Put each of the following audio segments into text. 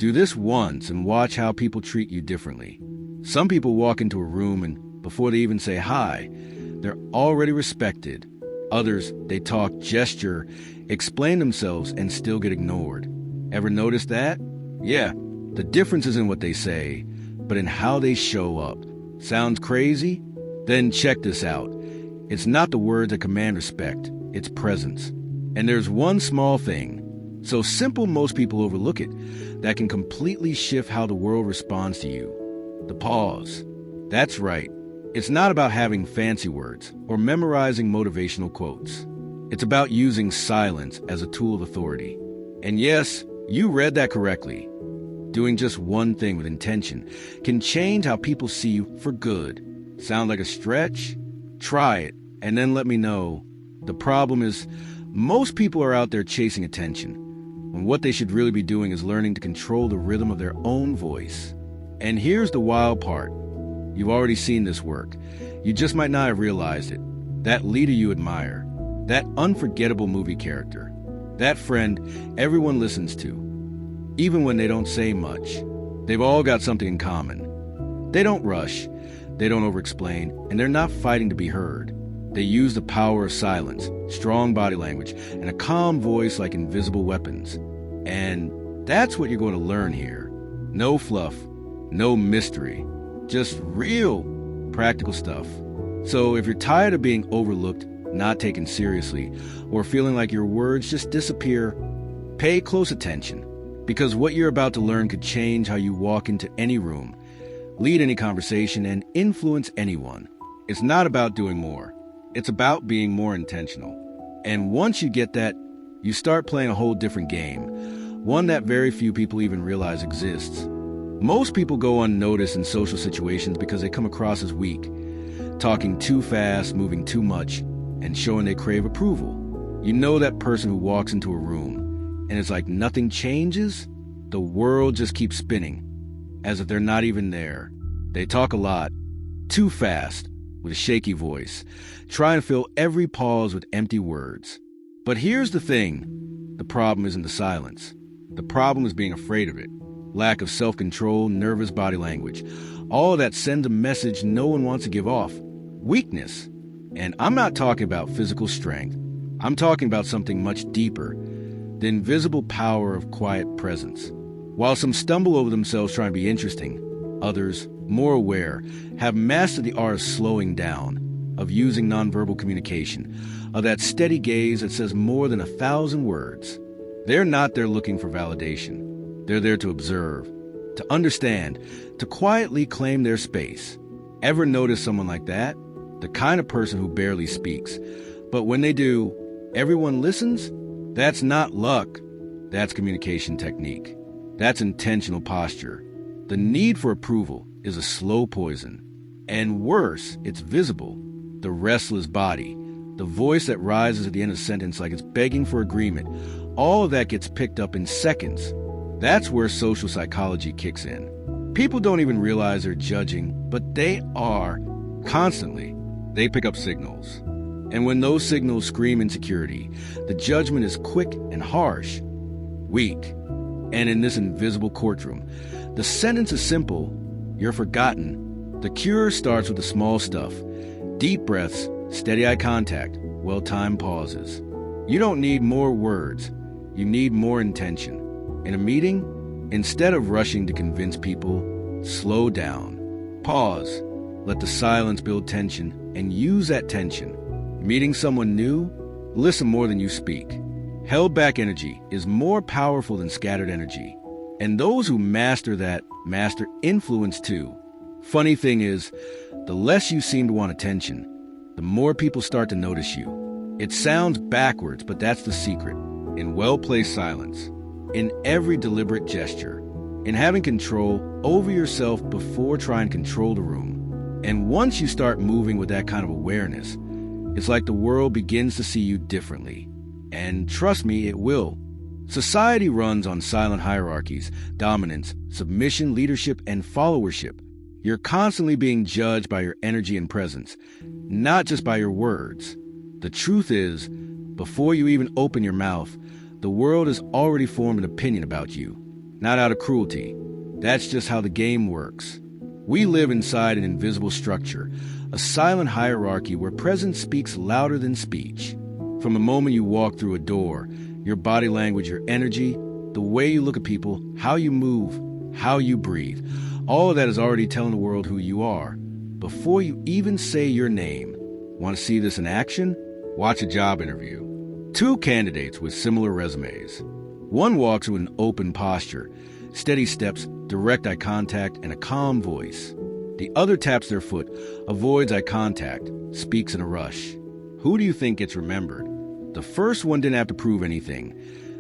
Do this once and watch how people treat you differently. Some people walk into a room and before they even say hi, they're already respected. Others, they talk, gesture, explain themselves, and still get ignored. Ever notice that? Yeah, the difference isn't what they say, but in how they show up. Sounds crazy? Then check this out. It's not the words that command respect, it's presence. And there's one small thing, so simple most people overlook it, that can completely shift how the world responds to you. The pause. That's right. It's not about having fancy words or memorizing motivational quotes. It's about using silence as a tool of authority. And yes, you read that correctly. Doing just one thing with intention can change how people see you for good. Sound like a stretch? Try it, and then let me know. The problem is, most people are out there chasing attention, when what they should really be doing is learning to control the rhythm of their own voice. And here's the wild part. You've already seen this work. You just might not have realized it. That leader you admire, that unforgettable movie character, that friend everyone listens to, even when they don't say much, they've all got something in common. They don't rush, they don't over-explain, and they're not fighting to be heard. They use the power of silence, strong body language, and a calm voice like invisible weapons. And that's what you're going to learn here. No fluff, no mystery, just real practical stuff. So if you're tired of being overlooked, not taken seriously, or feeling like your words just disappear, pay close attention, because what you're about to learn could change how you walk into any room, lead any conversation, and influence anyone. It's not about doing more. It's about being more intentional. And once you get that, you start playing a whole different game, one that very few people even realize exists. Most people go unnoticed in social situations because they come across as weak, talking too fast, moving too much, and showing they crave approval. You know that person who walks into a room, and it's like nothing changes? The world just keeps spinning, as if they're not even there. They talk a lot, too fast, with a shaky voice, try and fill every pause with empty words. But here's the thing. The problem isn't the silence. The problem is being afraid of it. Lack of self-control, nervous body language. All of that sends a message no one wants to give off. Weakness. And I'm not talking about physical strength. I'm talking about something much deeper. The invisible power of quiet presence. While some stumble over themselves trying to be interesting, others, more aware, have mastered the art of slowing down, of using nonverbal communication, of that steady gaze that says more than 1,000 words. They're not there looking for validation. They're there to observe, to understand, to quietly claim their space. Ever notice someone like that? The kind of person who barely speaks. But when they do, everyone listens? That's not luck. That's communication technique. That's intentional posture. The need for approval is a slow poison. And worse, it's visible. The restless body, the voice that rises at the end of a sentence like it's begging for agreement, all of that gets picked up in seconds. That's where social psychology kicks in. People don't even realize they're judging, but they are constantly. They pick up signals. And when those signals scream insecurity, the judgment is quick and harsh, weak. And in this invisible courtroom, the sentence is simple. You're forgotten. The cure starts with the small stuff. Deep breaths, steady eye contact, well-timed pauses. You don't need more words. You need more intention. In a meeting, instead of rushing to convince people, slow down. Pause. Let the silence build tension and use that tension. Meeting someone new, listen more than you speak. Held back energy is more powerful than scattered energy. And those who master that, master influence too. Funny thing is, the less you seem to want attention, the more people start to notice you. It sounds backwards, but that's the secret. In well-placed silence, in every deliberate gesture, in having control over yourself before trying to control the room. And once you start moving with that kind of awareness, it's like the world begins to see you differently. And trust me, it will. Society runs on silent hierarchies, dominance, submission, leadership, and followership. You're constantly being judged by your energy and presence, not just by your words. The truth is, before you even open your mouth, the world has already formed an opinion about you. not out of cruelty. That's just how the game works. We live inside an invisible structure, a silent hierarchy where presence speaks louder than speech. From the moment you walk through a door, your body language, your energy, the way you look at people, how you move, how you breathe, all of that is already telling the world who you are, before you even say your name. Want to see this in action? Watch a job interview. Two candidates with similar resumes. One walks with an open posture, steady steps, direct eye contact, and a calm voice. The other taps their foot, avoids eye contact, speaks in a rush. Who do you think gets remembered? The first one didn't have to prove anything.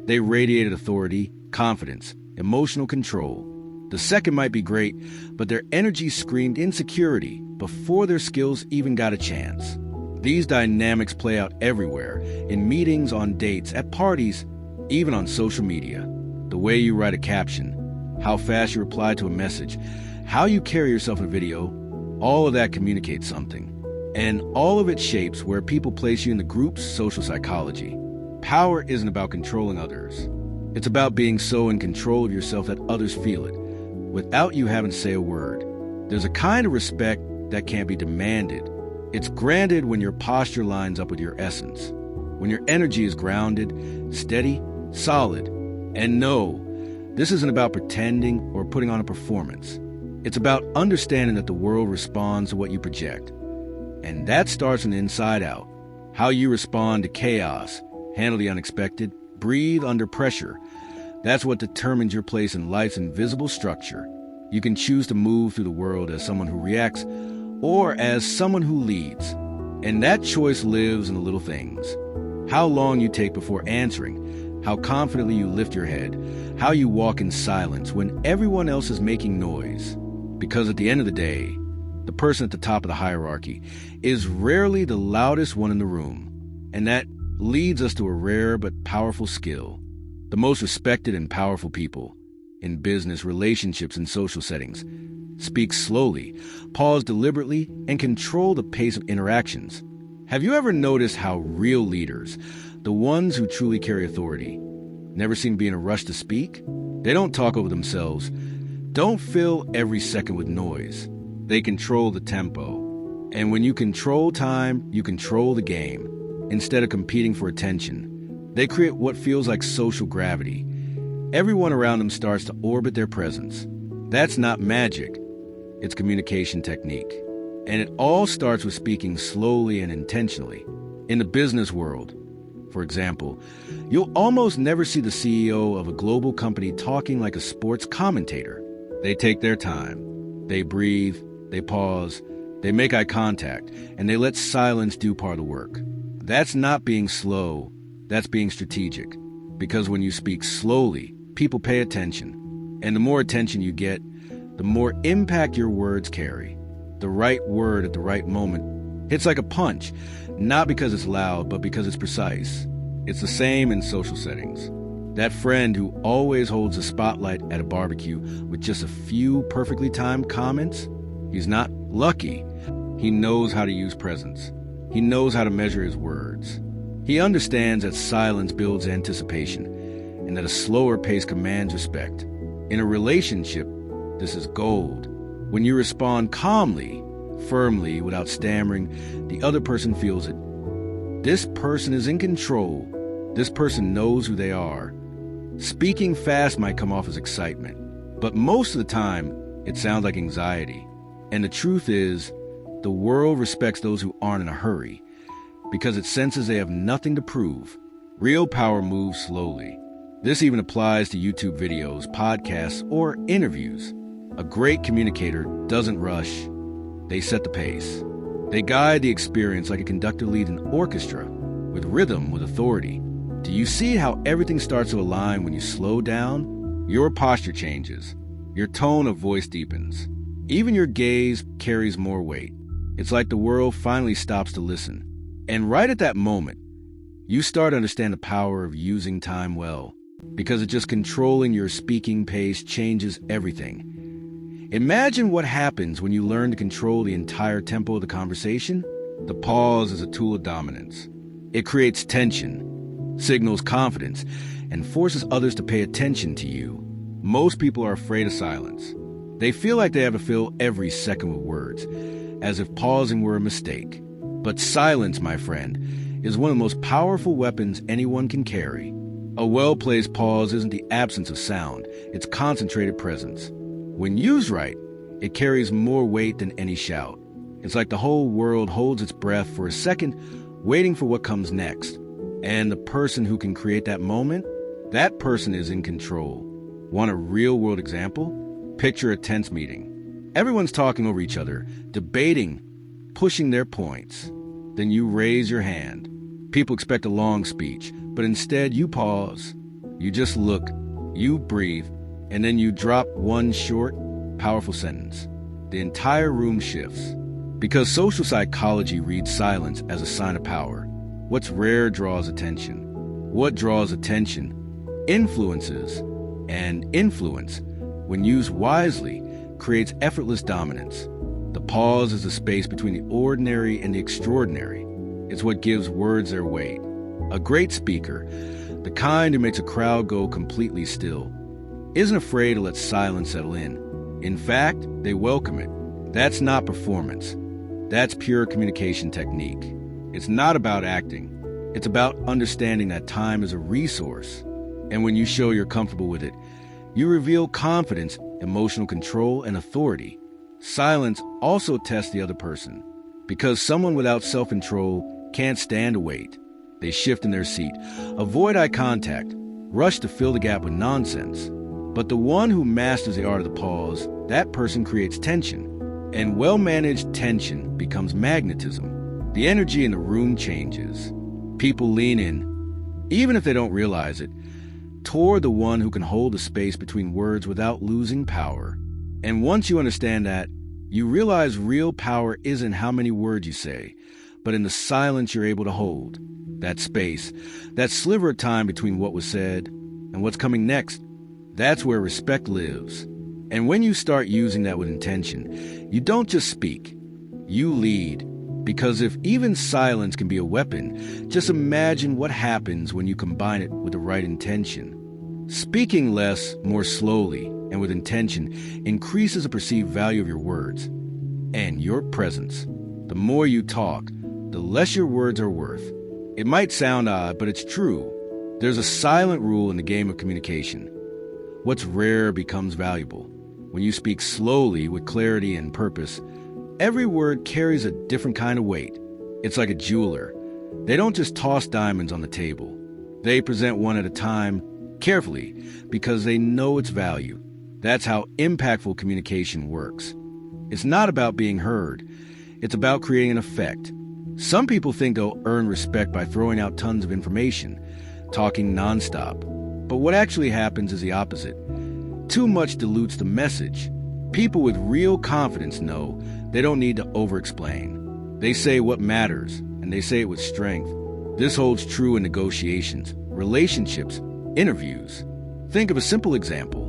They radiated authority, confidence, emotional control. The second might be great, but their energy screamed insecurity before their skills even got a chance. These dynamics play out everywhere, in meetings, on dates, at parties, even on social media. The way you write a caption, how fast you reply to a message, how you carry yourself in a video, all of that communicates something. And all of it shapes where people place you in the group's social psychology. Power isn't about controlling others. It's about being so in control of yourself that others feel it, without you having to say a word. There's a kind of respect that can't be demanded. It's granted when your posture lines up with your essence, when your energy is grounded, steady, solid. And no, this isn't about pretending or putting on a performance. It's about understanding that the world responds to what you project. And that starts from the inside out. How you respond to chaos, handle the unexpected, breathe under pressure. That's what determines your place in life's invisible structure. You can choose to move through the world as someone who reacts or as someone who leads. And that choice lives in the little things. How long you take before answering, how confidently you lift your head, how you walk in silence when everyone else is making noise. Because at the end of the day, the person at the top of the hierarchy is rarely the loudest one in the room. And that leads us to a rare but powerful skill. The most respected and powerful people, in business, relationships, and social settings, speak slowly, pause deliberately, and control the pace of interactions. Have you ever noticed how real leaders, the ones who truly carry authority, never seem to be in a rush to speak? They don't talk over themselves, don't fill every second with noise. They control the tempo. And when you control time, you control the game. Instead of competing for attention, they create what feels like social gravity. Everyone around them starts to orbit their presence. That's not magic. It's communication technique. And it all starts with speaking slowly and intentionally. In the business world, for example, you'll almost never see the CEO of a global company talking like a sports commentator. They take their time. They breathe. They pause. They make eye contact. And they let silence do part of the work. That's not being slow. That's being strategic. Because when you speak slowly, people pay attention. And the more attention you get, the more impact your words carry. The right word at the right moment hits like a punch, not because it's loud, but because it's precise. It's the same in social settings. That friend who always holds the spotlight at a barbecue with just a few perfectly timed comments, he's not lucky. He knows how to use presence. He knows how to measure his words. He understands that silence builds anticipation and that a slower pace commands respect. In a relationship, this is gold. When you respond calmly, firmly, without stammering, the other person feels it. This person is in control. This person knows who they are. Speaking fast might come off as excitement, but most of the time, it sounds like anxiety. And the truth is, the world respects those who aren't in a hurry, because it senses they have nothing to prove. Real power moves slowly. This even applies to YouTube videos, podcasts, or interviews. A great communicator doesn't rush. They set the pace. They guide the experience like a conductor leads an orchestra, with rhythm, with authority. Do you see how everything starts to align when you slow down? Your posture changes. Your tone of voice deepens. Even your gaze carries more weight. It's like the world finally stops to listen. And right at that moment, you start to understand the power of using time well, because it just controlling your speaking pace changes everything. Imagine what happens when you learn to control the entire tempo of the conversation. The pause is a tool of dominance. It creates tension, signals confidence, and forces others to pay attention to you. Most people are afraid of silence. They feel like they have to fill every second with words, as if pausing were a mistake. But silence, my friend, is one of the most powerful weapons anyone can carry. A well-placed pause isn't the absence of sound, it's concentrated presence. When used right, it carries more weight than any shout. It's like the whole world holds its breath for a second, waiting for what comes next. And the person who can create that moment, that person is in control. Want a real-world example? Picture a tense meeting. Everyone's talking over each other, debating, pushing their points. Then you raise your hand. People expect a long speech, but instead you pause. You just look, you breathe, and then you drop one short, powerful sentence. The entire room shifts. Because social psychology reads silence as a sign of power. What's rare draws attention. What draws attention influences, and influence, when used wisely, creates effortless dominance. The pause is the space between the ordinary and the extraordinary. It's what gives words their weight. A great speaker, the kind who makes a crowd go completely still, isn't afraid to let silence settle in. In fact, they welcome it. That's not performance. That's pure communication technique. It's not about acting. It's about understanding that time is a resource. And when you show you're comfortable with it, you reveal confidence, emotional control, and authority. Silence also tests the other person, because someone without self-control can't stand to wait. They shift in their seat, avoid eye contact, rush to fill the gap with nonsense. But the one who masters the art of the pause, that person creates tension. And well-managed tension becomes magnetism. The energy in the room changes. People lean in, even if they don't realize it, toward the one who can hold the space between words without losing power. And once you understand that, you realize real power isn't how many words you say, but in the silence you're able to hold. That space, that sliver of time between what was said and what's coming next, that's where respect lives. And when you start using that with intention, you don't just speak, you lead. Because if even silence can be a weapon, just imagine what happens when you combine it with the right intention. Speaking less, more slowly, and with intention increases the perceived value of your words and your presence. The more you talk, the less your words are worth. It might sound odd, but it's true. There's a silent rule in the game of communication. What's rare becomes valuable. When you speak slowly with clarity and purpose, every word carries a different kind of weight. It's like a jeweler. They don't just toss diamonds on the table. They present one at a time, carefully, because they know its value. That's how impactful communication works. It's not about being heard. It's about creating an effect. Some people think they'll earn respect by throwing out tons of information, talking nonstop. But what actually happens is the opposite. Too much dilutes the message. People with real confidence know they don't need to over-explain. They say what matters, and they say it with strength. This holds true in negotiations, relationships, interviews. Think of a simple example.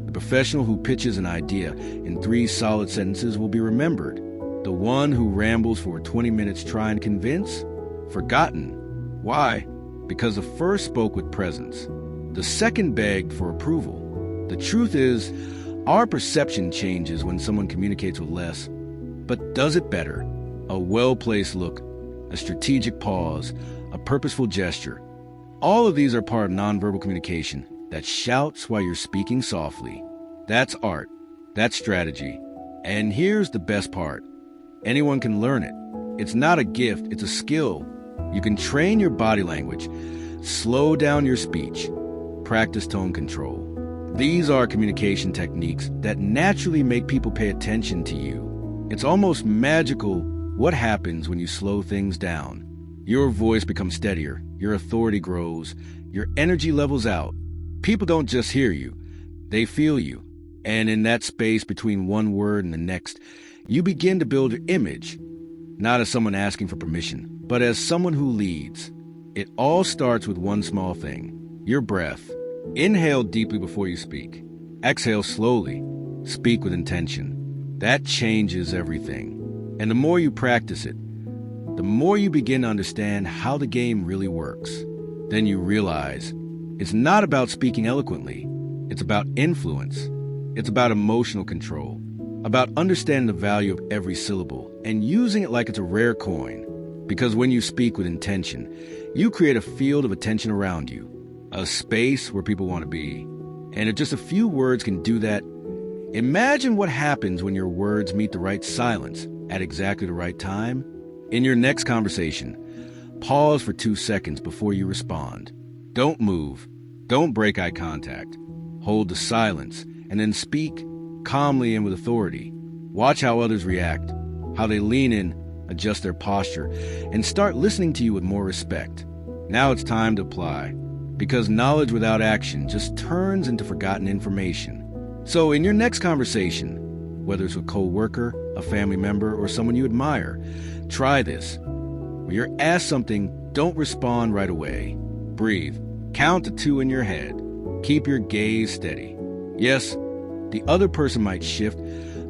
The professional who pitches an idea in 3 solid sentences will be remembered. The one who rambles for 20 minutes trying to convince? Forgotten. Why? Because the first spoke with presence. The second begged for approval. The truth is, our perception changes when someone communicates with less, but does it better. A well-placed look, a strategic pause, a purposeful gesture. All of these are part of nonverbal communication that shouts while you're speaking softly. That's art. That's strategy. And here's the best part. Anyone can learn it. It's not a gift, it's a skill. You can train your body language, slow down your speech, practice tone control. These are communication techniques that naturally make people pay attention to you. It's almost magical what happens when you slow things down. Your voice becomes steadier, your authority grows, your energy levels out. People don't just hear you, they feel you. And in that space between one word and the next, you begin to build your image, not as someone asking for permission, but as someone who leads. It all starts with one small thing, your breath. Inhale deeply before you speak. Exhale slowly. Speak with intention. That changes everything. And the more you practice it, the more you begin to understand how the game really works. Then you realize it's not about speaking eloquently. It's about influence. It's about emotional control, about understanding the value of every syllable and using it like it's a rare coin. Because when you speak with intention, you create a field of attention around you, a space where people want to be. And if just a few words can do that, imagine what happens when your words meet the right silence at exactly the right time. In your next conversation, pause for 2 seconds before you respond. Don't move. Don't break eye contact. Hold the silence and then speak calmly and with authority. Watch how others react, how they lean in, adjust their posture, and start listening to you with more respect. Now it's time to apply, because knowledge without action just turns into forgotten information. So in your next conversation, whether it's a co-worker, a family member, or someone you admire, try this. When you're asked something, don't respond right away. Breathe. Count to 2 in your head. Keep your gaze steady. Yes, the other person might shift.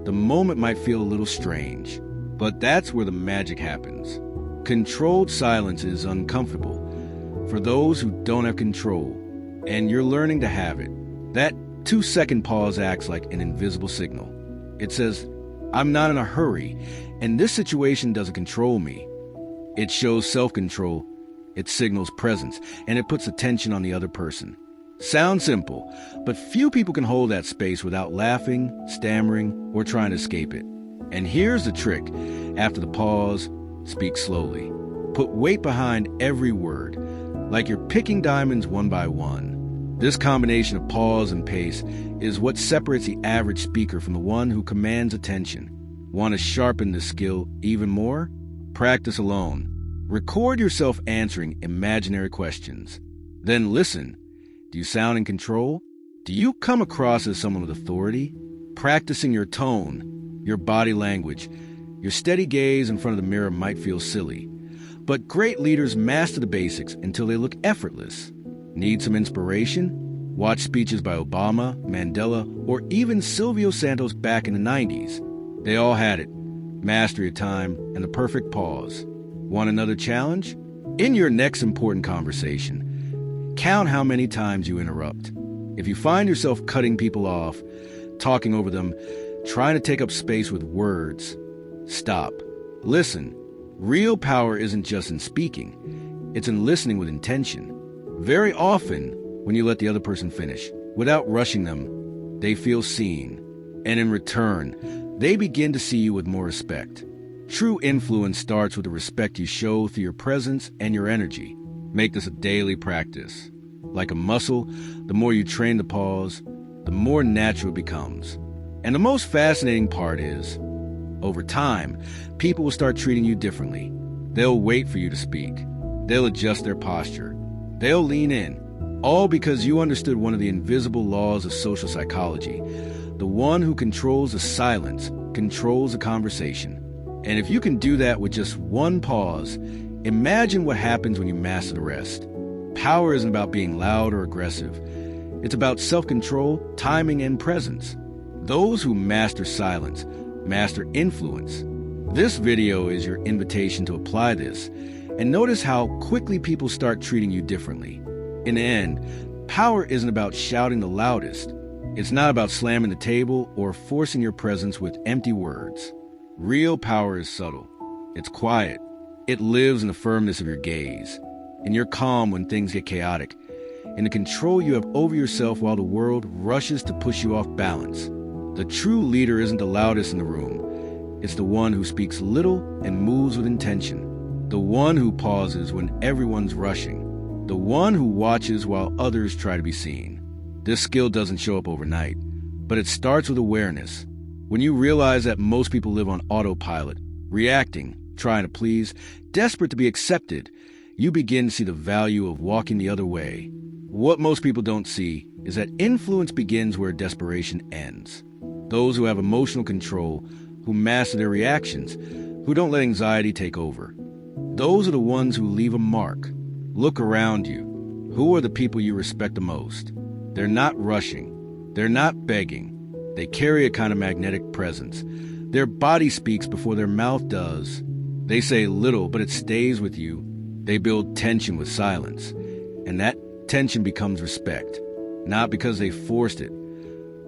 The moment might feel a little strange. But that's where the magic happens. Controlled silence is uncomfortable for those who don't have control, and you're learning to have it. That 2-second pause acts like an invisible signal. It says, I'm not in a hurry, and this situation doesn't control me. It shows self-control, it signals presence, and it puts attention on the other person. Sounds simple, but few people can hold that space without laughing, stammering, or trying to escape it. And here's the trick. After the pause, speak slowly. Put weight behind every word, like you're picking diamonds one by one. This combination of pause and pace is what separates the average speaker from the one who commands attention. Want to sharpen this skill even more? Practice alone. Record yourself answering imaginary questions. Then listen. Do you sound in control? Do you come across as someone with authority? Practicing your tone, your body language, your steady gaze in front of the mirror might feel silly. But great leaders master the basics until they look effortless. Need some inspiration? Watch speeches by Obama, Mandela, or even Silvio Santos back in the 90s. They all had it. Mastery of time and the perfect pause. Want another challenge? In your next important conversation, count how many times you interrupt. If you find yourself cutting people off, talking over them, trying to take up space with words, stop. Listen. Real power isn't just in speaking. It's in listening with intention. Very often, when you let the other person finish, without rushing them, they feel seen. And in return, they begin to see you with more respect. True influence starts with the respect you show through your presence and your energy. Make this a daily practice. Like a muscle, the more you train the pause, the more natural it becomes. And the most fascinating part is, over time, people will start treating you differently. They'll wait for you to speak. They'll adjust their posture. They'll lean in, all because you understood one of the invisible laws of social psychology. The one who controls the silence controls the conversation. And if you can do that with just one pause, imagine what happens when you master the rest. Power isn't about being loud or aggressive. It's about self-control, timing, and presence. Those who master silence master influence. This video is your invitation to apply this, and notice how quickly people start treating you differently. In the end, power isn't about shouting the loudest. It's not about slamming the table or forcing your presence with empty words. Real power is subtle. It's quiet. It lives in the firmness of your gaze, in your calm when things get chaotic, in the control you have over yourself while the world rushes to push you off balance. The true leader isn't the loudest in the room. It's the one who speaks little and moves with intention. The one who pauses when everyone's rushing. The one who watches while others try to be seen. This skill doesn't show up overnight, but it starts with awareness. When you realize that most people live on autopilot, reacting, trying to please, desperate to be accepted, you begin to see the value of walking the other way. What most people don't see is that influence begins where desperation ends. Those who have emotional control, who master their reactions, who don't let anxiety take over. Those are the ones who leave a mark. Look around you. Who are the people you respect the most? They're not rushing. They're not begging. They carry a kind of magnetic presence. Their body speaks before their mouth does. They say little, but it stays with you. They build tension with silence. And that tension becomes respect. not because they forced it,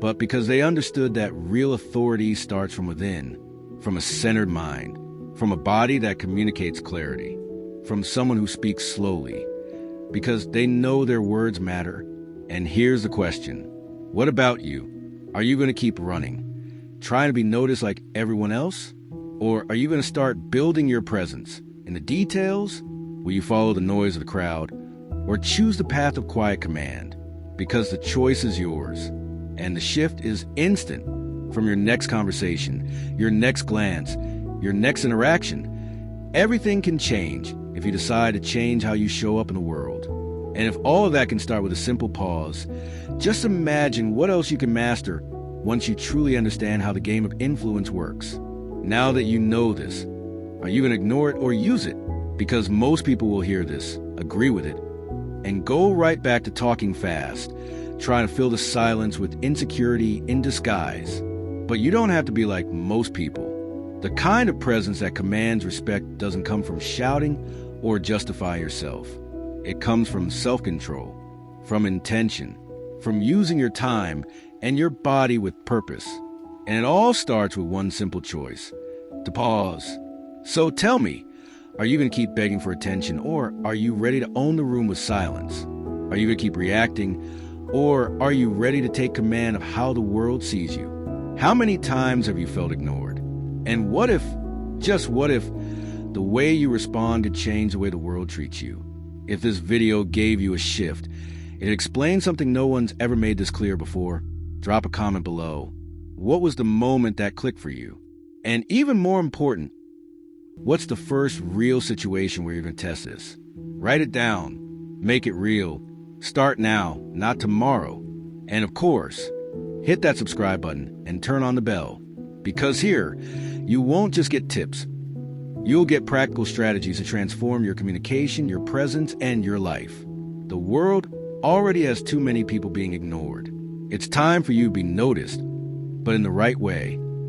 but because they understood that real authority starts from within, from a centered mind, from a body that communicates clarity, from someone who speaks slowly, because they know their words matter. And here's the question. What about you? Are you going to keep running, trying to be noticed like everyone else? Or are you going to start building your presence? In the details, will you follow the noise of the crowd, or choose the path of quiet command? Because the choice is yours, and the shift is instant. From your next conversation, your next glance, your next interaction, everything can change if you decide to change how you show up in the world. And if all of that can start with a simple pause, just imagine what else you can master once you truly understand how the game of influence works. Now that you know this, are you going to ignore it or use it? Because most people will hear this, agree with it, and go right back to talking fast, trying to fill the silence with insecurity in disguise. But you don't have to be like most people. The kind of presence that commands respect doesn't come from shouting or justifying yourself. It comes from self-control, from intention, from using your time and your body with purpose. And it all starts with one simple choice: to pause. So tell me, are you going to keep begging for attention, or are you ready to own the room with silence? Are you going to keep reacting, or are you ready to take command of how the world sees you? How many times have you felt ignored? And what if, just what if, the way you respond could change the way the world treats you? If this video gave you a shift, it explains something no one's ever made this clear before, drop a comment below. What was the moment that clicked for you? And even more important, what's the first real situation where you're going to test this? Write it down. Make it real. Start now, not tomorrow. And of course, hit that subscribe button and turn on the bell. Because here, you won't just get tips. You'll get practical strategies to transform your communication, your presence, and your life. The world already has too many people being ignored. It's time for you to be noticed, but in the right way.